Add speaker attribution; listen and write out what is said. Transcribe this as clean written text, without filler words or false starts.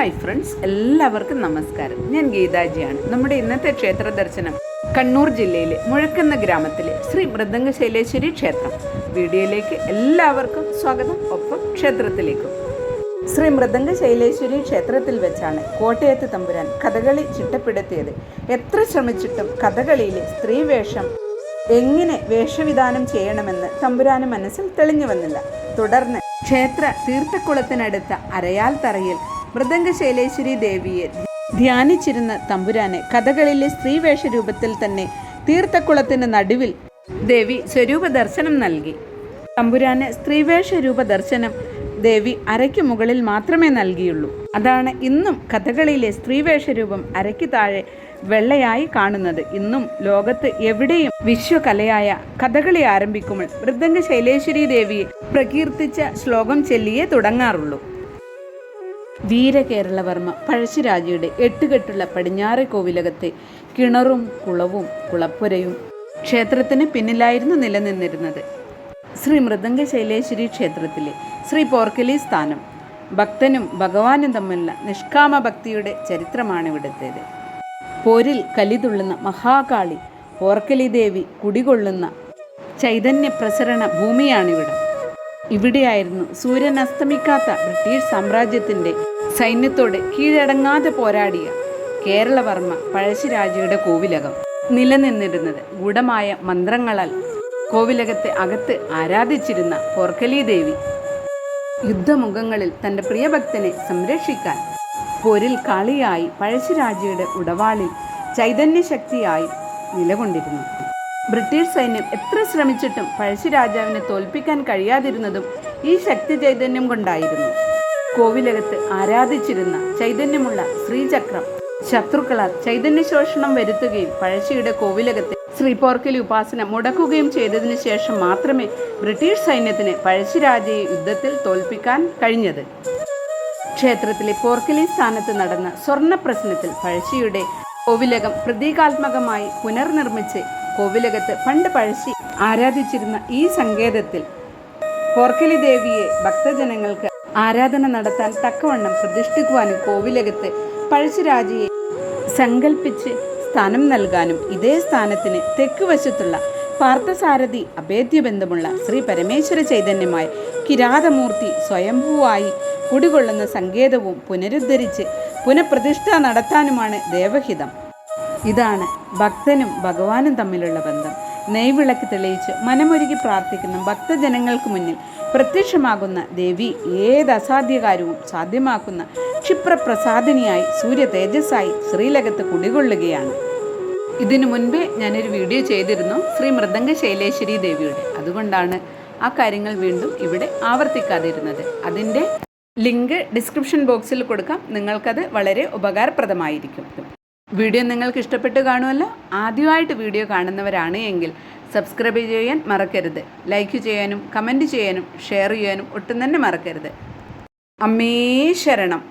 Speaker 1: Hi friends, എല്ലാവർക്കും നമസ്കാരം. ഞാൻ ഗീതാജിയാണ്. നമ്മുടെ ഇന്നത്തെ ക്ഷേത്ര ദർശനം കണ്ണൂർ ജില്ലയിലെ മുഴക്കുന്ന ഗ്രാമത്തിലെ ശ്രീ മൃദംഗശൈലേശ്വരി ക്ഷേത്രം. വീഡിയോയിലേക്ക് എല്ലാവർക്കും സ്വാഗതം, ഒപ്പം ക്ഷേത്രത്തിലേക്കും. ശ്രീ മൃദംഗശൈലേശ്വരി ക്ഷേത്രത്തിൽ വെച്ചാണ് കോട്ടയത്ത് തമ്പുരാൻ കഥകളി ചിട്ടപ്പെടുത്തിയത്. എത്ര ശ്രമിച്ചിട്ടും കഥകളിയിലെ സ്ത്രീവേഷം എങ്ങനെ വേഷവിധാനം ചെയ്യണമെന്ന് തമ്പുരാന് മനസ്സിൽ തെളിഞ്ഞു വന്നില്ല. തുടർന്ന് ക്ഷേത്ര തീർത്ഥക്കുളത്തിനടുത്ത അരയാൽ തറയിൽ മൃദംഗശൈലേശ്വരി ദേവിയെ ധ്യാനിച്ചിരുന്ന തമ്പുരാനെ കഥകളിലെ സ്ത്രീവേഷ രൂപത്തിൽ തന്നെ തീർത്ഥക്കുളത്തിന് നടുവിൽ ദേവി സ്വരൂപ ദർശനം നൽകി. തമ്പുരാന് സ്ത്രീവേഷ രൂപ ദർശനം ദേവി അരയ്ക്ക് മുകളിൽ മാത്രമേ നൽകിയുള്ളൂ. അതാണ് ഇന്നും കഥകളിയിലെ സ്ത്രീവേഷ രൂപം അരയ്ക്ക് താഴെ വെള്ളയായി കാണുന്നത്. ഇന്നും ലോകത്ത് എവിടെയും വിശ്വകലയായ കഥകളി ആരംഭിക്കുമ്പോൾ മൃദംഗശൈലേശ്വരി ദേവിയെ പ്രകീർത്തിച്ച ശ്ലോകം ചൊല്ലിയേ തുടങ്ങാറുള്ളൂ. വീരകേരളവർമ്മ പഴശ്ശിരാജയുടെ 8 കെട്ടുള്ള പടിഞ്ഞാറെ കോവിലകത്തെ കിണറും കുളവും കുളപ്പുരയും ക്ഷേത്രത്തിന് പിന്നിലായിരുന്നു നിലനിന്നിരുന്നത്. ശ്രീ മൃദംഗശൈലേശ്വരി ക്ഷേത്രത്തിലെ ശ്രീ പോർക്കലി സ്ഥാനം ഭക്തനും ഭഗവാനും തമ്മിലുള്ള നിഷ്കാമ ഭക്തിയുടെ ചരിത്രമാണ് ഇവിടുത്തേത്. പോരിൽ കലിതുള്ളുന്ന മഹാകാളി പോർക്കലി ദേവി കുടികൊള്ളുന്ന ചൈതന്യ പ്രസരണ ഭൂമിയാണിവിടം. ഇവിടെയായിരുന്നു സൂര്യൻ അസ്തമിക്കാത്ത ബ്രിട്ടീഷ് സാമ്രാജ്യത്തിൻ്റെ സൈന്യത്തോട് കീഴടങ്ങാതെ പോരാടിയ കേരളവർമ്മ പഴശ്ശിരാജയുടെ കോവിലകം നിലനിന്നിരുന്നത്. ഗൂഢമായ മന്ത്രങ്ങളാൽ കോവിലകത്തെ അകത്ത് ആരാധിച്ചിരുന്ന പോർക്കലി ദേവി യുദ്ധമുഖങ്ങളിൽ തൻ്റെ പ്രിയഭക്തനെ സംരക്ഷിക്കാൻ പോരിൽ കാളിയായി പഴശ്ശിരാജയുടെ ഉടവാളിൽ ചൈതന്യശക്തിയായി നിലകൊണ്ടിരുന്നു. ബ്രിട്ടീഷ് സൈന്യം എത്ര ശ്രമിച്ചിട്ടും പഴശ്ശിരാജാവിനെ തോൽപ്പിക്കാൻ കഴിയാതിരുന്നതും ഈ ശക്തി ചൈതന്യം കൊണ്ടായിരുന്നു. കോവിലകത്ത് ആരാധിച്ചിരുന്ന ചൈതന്യമുള്ള ശ്രീചക്രം ശത്രുക്കളാൽ ചൈതന്യശോഷണം വരുത്തുകയും പഴശ്ശിയുടെ കോവിലകത്തെ ശ്രീ പോർക്കലി ഉപാസന മുടക്കുകയും ചെയ്തതിനു ശേഷം മാത്രമേ ബ്രിട്ടീഷ് സൈന്യത്തിന് പഴശ്ശിരാജയെ യുദ്ധത്തിൽ തോൽപ്പിക്കാൻ കഴിഞ്ഞത്. ക്ഷേത്രത്തിലെ പോർക്കലി സ്ഥാനത്ത് നടന്ന സ്വർണ്ണ പ്രശ്നത്തിൽ പഴശ്ശിയുടെ കോവിലകം പ്രതീകാത്മകമായി പുനർനിർമ്മിച്ച് കോവിലകത്ത് പണ്ട് പഴശ്ശി ആരാധിച്ചിരുന്ന ഈ സങ്കേതത്തിൽ പോർക്കലി ദേവിയെ ഭക്തജനങ്ങൾക്ക് ആരാധന നടത്താൻ തക്കവണ്ണം പ്രതിഷ്ഠിക്കുവാനും കോവിലകത്ത് പഴശ്ശിരാജയെ സങ്കല്പിച്ച് സ്ഥാനം നൽകാനും ഇതേ സ്ഥാനത്തിന് തെക്ക് വശത്തുള്ള പാർത്ഥസാരഥി അഭേദ്യബന്ധമുള്ള ശ്രീ പരമേശ്വര ചൈതന്യമായ കിരാതമൂർത്തി സ്വയംഭൂവായി കുടികൊള്ളുന്ന സങ്കേതവും പുനരുദ്ധരിച്ച് പുനഃപ്രതിഷ്ഠ നടത്താനുമാണ് ദേവഹിതം. ഇതാണ് ഭക്തനും ഭഗവാനും തമ്മിലുള്ള ബന്ധം. നെയ്വിളക്ക് തെളിയിച്ച് മനമൊരുക്കി പ്രാർത്ഥിക്കുന്ന ഭക്തജനങ്ങൾക്ക് മുന്നിൽ പ്രത്യക്ഷമാകുന്ന ദേവി ഏത് അസാധ്യകാര്യവും സാധ്യമാക്കുന്ന ക്ഷിപ്രപ്രസാദിനിയായി സൂര്യ തേജസ്സായി ശ്രീലകത്ത് കുടികൊള്ളുകയാണ്. ഇതിനു മുൻപേ ഞാനൊരു വീഡിയോ ചെയ്തിരുന്നു ശ്രീ മൃദംഗശൈലേശ്വരി ദേവിയുടെ. അതുകൊണ്ടാണ് ആ കാര്യങ്ങൾ വീണ്ടും ഇവിടെ ആവർത്തിക്കാതിരുന്നത്. അതിൻ്റെ ലിങ്ക് ഡിസ്ക്രിപ്ഷൻ ബോക്സിൽ കൊടുക്കാം. നിങ്ങൾക്കത് വളരെ ഉപകാരപ്രദമായിരിക്കും. വീഡിയോ നിങ്ങൾക്ക് ഇഷ്ടപ്പെട്ട് കാണുമല്ലോ. ആദ്യമായിട്ട് വീഡിയോ കാണുന്നവരാണ് എങ്കിൽ സബ്സ്ക്രൈബ് ചെയ്യാൻ മറക്കരുത്. ലൈക്ക് ചെയ്യാനും കമൻറ്റ് ചെയ്യാനും ഷെയർ ചെയ്യാനും ഒട്ടും തന്നെ മറക്കരുത്. അമ്മേ ശരണം.